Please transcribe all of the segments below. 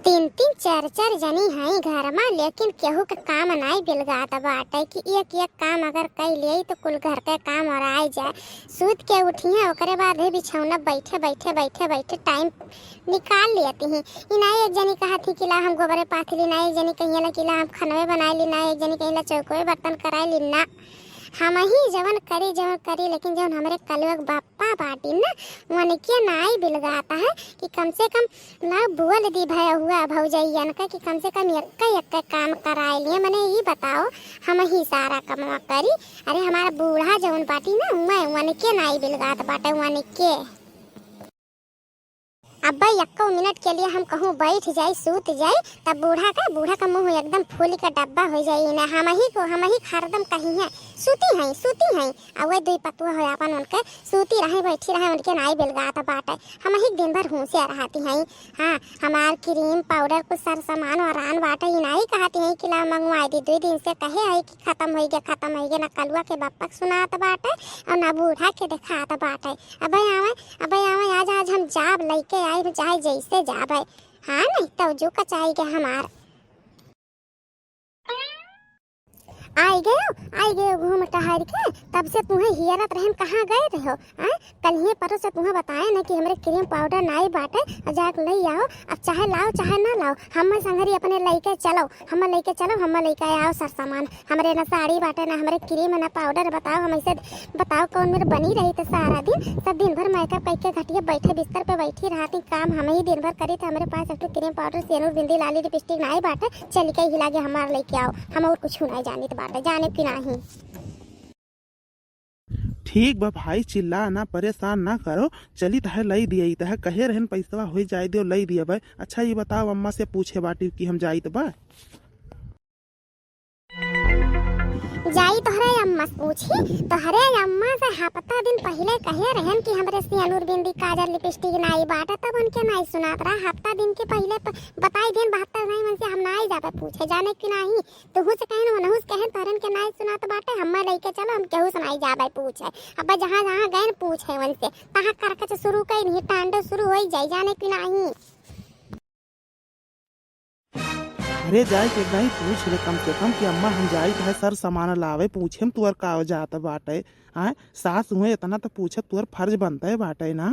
तीन तीन चार चार जनी हई घर में, लेकिन केहू के काम नहीं बिलगात बाटे कि एक एक काम अगर कई ले तो कुल घर के काम और आ जाए। सूत के उठिए ओकरे बाद ही बिछौना बैठे बैठे बैठे बैठे टाइम निकाल लेती हैं। इनाई एक जनी कहा थी कि ला हम गोबरे पाथली, ना एक जनी कहिए कि ला हम खनवे बनाए ली, ना एक जनी कहिए चौकोए बर्तन कराए ली। ना हम ही जवन करी लेकिन जवन हमारे कलयुग बापा बाटी ना उनके नाई बिलगाता है कि कम से कम ना बोल दी भय हुआ भौजैया का कि कम से कम एक काम कराए लिए। मैंने ये बताओ हम ही सारा कमा करी। अरे हमारा बूढ़ा जवन बाटी ना उनके नाई बिलगात बाटे उनके। अब भाई 1 मिनट के लिए हम कहूँ बैठ जाए सूत जाए तब बूढ़ा का मुंह एकदम फूल का डब्बा हो जाए ना। हम ही खारदम कहीं है सूती हैं और वही दुई पतुआ हो अपन उनके सूती रहे बैठी रहे उनके नाई बिलगात बाटे। हम ही दिन भर होशियार रहती हैं। हाँ हमार क्रीम पाउडर कुछ सर सामान और आन बाटे ही नहीं कहती हैं कि ला मंगवाई दी। 2 दिन से कहे है कि खत्म हो गया ना कलुआ के बापा सुनात बाटे और ना बूढ़ा के दिखात बाटे। अब आवे आज हम जाब लेके आए चाहे जैसे जाबे। हाँ नहीं तो जो का चाहिए हमार आई गए घूम टहर के। तब से तुम्हें हियरत रहन कहाँ गए रहो। कल ही परों से तुम्हें बताया ना कि हमरे क्रीम पाउडर नाई बाटे और जाके ले आओ। अब चाहे लाओ चाहे ना लाओ हम संगरी अपने लेके चलो हम लेके आओ सर सामान। हमरे ना साड़ी बाटे ना हमरे क्रीम ना पाउडर। बताओ हम ऐसे बताओ कौन मेरे बनी रही तो सारा दिन सब दिन भर मेकअप करके घटिया बैठे बिस्तर पे बैठी रहती। काम हम ही दिन भर करी तो हमारे पास एक क्रीम पाउडर सेनूर बिंदी लाली लिपस्टिक नाई बाटे। चल के हिला के हमार लेके आओ। हम और कुछ नहीं जानी जाने की नहीं। ठीक बा भाई चिल्ला ना परेशान ना करो। चली तह लई दिए तह कहे रहन पैसा हो जाए दियो लई दिया भाई। अच्छा ये बताओ अम्मा से पूछे बाटी कि हम जाई तो बा जाई तोहरे अम्मा से पूछी। तोहरे अम्मा से हफ्ता दिन पहले कहे रहन कि हमरे सिंदूर बिंदी काजल लिपस्टिक नाई बाटे तब उनके नाई सुनात रहा। हफ्ता दिन के पहले बताई दिन 72 नहीं मन से हम नाई जाबे पूछे जाने की नहीं। तो हुस कहन मनहुस कहन तरन के नाई सुनात बाटे हम लेके चलो हम केहू सुनाई जाबे पूछे। अब जहां गए पूछे वन से तहां करकच शुरू कई नहीं टांडो शुरू हो जाए जाने की नहीं। अरे जाए के नहीं पूछ ले कम से कम कि अम्मा हम जाई है सर सामान लावे पूछे तुअर का जाता बाटे। सास हुए इतना तो पूछे तुअर फर्ज बनता है बाटे ना।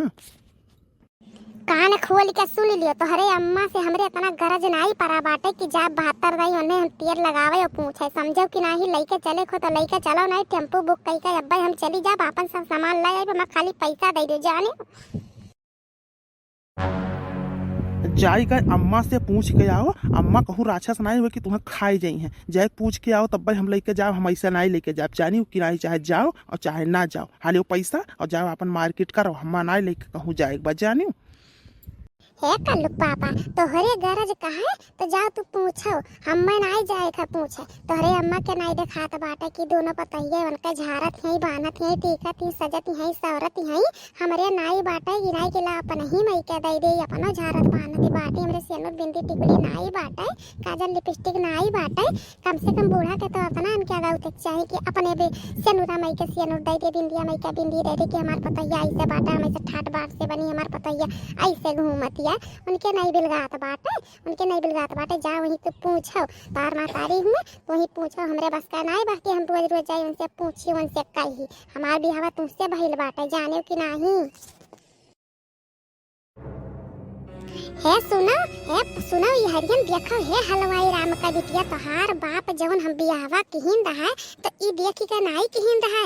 कान खोल के सुन लियो तोहरे अम्मा से हमरे इतना गरज नहीं पड़ा बाटे कि जा 72 रही उन्हें हम तेल लगावे और पूछे समझो कि नहीं लेके चले खो तो लेके चलो नहीं टेम्पो बुक कई के अब्बा हम चली जा अपन सब सामान ले आई मैं खाली पैसा दे दे जाने। जाई गए अम्मा से पूछ के आओ। अम्मा कहूँ राक्षस नहीं हुए कि तुम्हें खाई जाई हैं। जाए पूछ के आओ तब हम लेके जाओ। हम ऐसा नहीं लेके जाओ जानी कि नहीं चाहे जाओ और चाहे ना जाओ हाली वो पैसा और जाओ अपन मार्केट करो। हम नहीं लेके कहूँ जाए एक बार जानी है कल्लू पापा तोहरे गरज कहा है तो जाओ तू पूछो हम नहीं जाए था पूछे। तोहरे अम्मा के नहीं दिखात बाटे कि दोनों पतैया उनका झारत है बानत है टीकत है सजत है सौरत है। हमरे नाई बाटे गिराई के ला अपन ही मई के दे दे अपनो झारत बानत बाटे। हमरे सेनुर बिंदी टिकड़ी नाई बाटे काजल लिपस्टिक नाई बाटे। कम से कम बूढ़ा के तो अपना उनके अदाउत चाहिए कि अपने भी सेनुरा मई के सेनुर दे दे बिंदिया मई के बिंदी दे दे कि हमार पतैया ऐसे बाटे हम ऐसे ठाट बाट से बनी हमार पतैया ऐसे घूमती है। उनके नहीं बिलगात बाटे जा वहीं तो पूछो तार मातारी हुए तो वहीं पूछो। हमरे बस का नहीं बाकी हम रोज रोज जाए उनसे पूछी उनसे कही हमार बिहावा तुमसे भइल बाटे जाने की नहीं। है सुनो ये हरियन देखो है हलवाई राम का बिटिया तोहार बाप जवन हम बियाहवा किहिन रहा है तो ई देखी का नाई किहिन रहा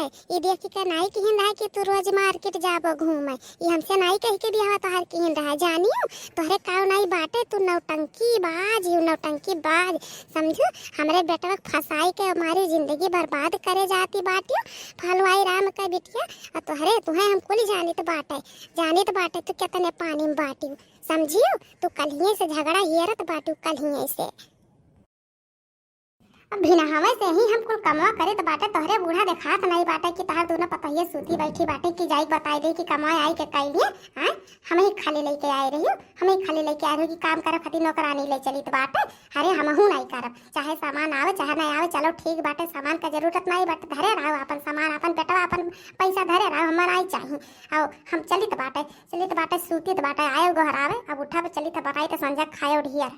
है कि तू रोज मार्केट जाबो घूमे। ये हमसे नाई कह के बियाहवा तोहार किहिन रहा है जानियो तोहरे काव नाई बाटे तू नौटंकी बाज समझो। हमरे बेटवा फसाई के हमारी जिंदगी बर्बाद करे जाती बाटियो हलवाई राम का बिटिया। और तोहरे तुम्हें हम कुल जानित बाटे तू कितने पानी में बाटियो समझियो। तू कल से झगड़ा हियरत बाटू कल ही से अब बिना हमें से ही हम कुल कमवा करे तो बाटे तोहरे बूढ़ा देखात नहीं बाटे कि तहार दोनों पतैया सूती बैठी बाटे कि जाई बताई दे कि कमाए आई के कई लिए। हम ही खाली लेके आए रही कि काम करे खातिर नौकरानी ले चली तो बाटे। अरे हमहू नहीं करब चाहे सामान आवे चाहे नहीं आवे चलो ठीक बाटे सामान का जरूरत नहीं बाटे धरे रहो अपन सामान अपन बेटवा अपन पैसा धरे रहो हमारा आई चाहिए। और हम चली तो बाटे सूती तो बाटे आयो घर आवे अब उठा पे चली तो बताई तो संजय खाए ढियर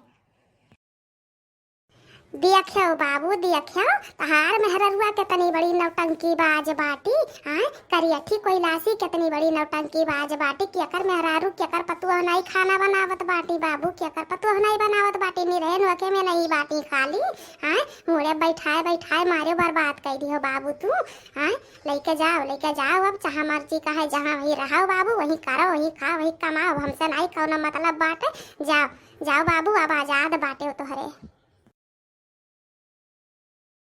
देखो बाबू देखो, तहार मेहररुआ कितनी बड़ी नौटंकी बाज बाटी। हाँ, करियठी कोई लासी कितनी बड़ी नौटंकी बाज बाटी। केकर मेहरारू केकर पतुआ नहीं खाना बनावत बाटी बाबू, केकर पतुआ नहीं बनावत बाटी। निरहन वके में नहीं बाटी खाली। हाँ, मुड़े बैठाए बैठाए मारे बर्बाद कर दियो बाबू तू। हाँ, लेके जाओ अब जहाँ मर्जी का है, जहाँ वही रहो बाबू, वही करो, वही खाओ, वही कमाओ, हमसे नहीं कौनो मतलब बाटे। जाओ जाओ बाबू, अब आजाद बाटे हो तोहरे।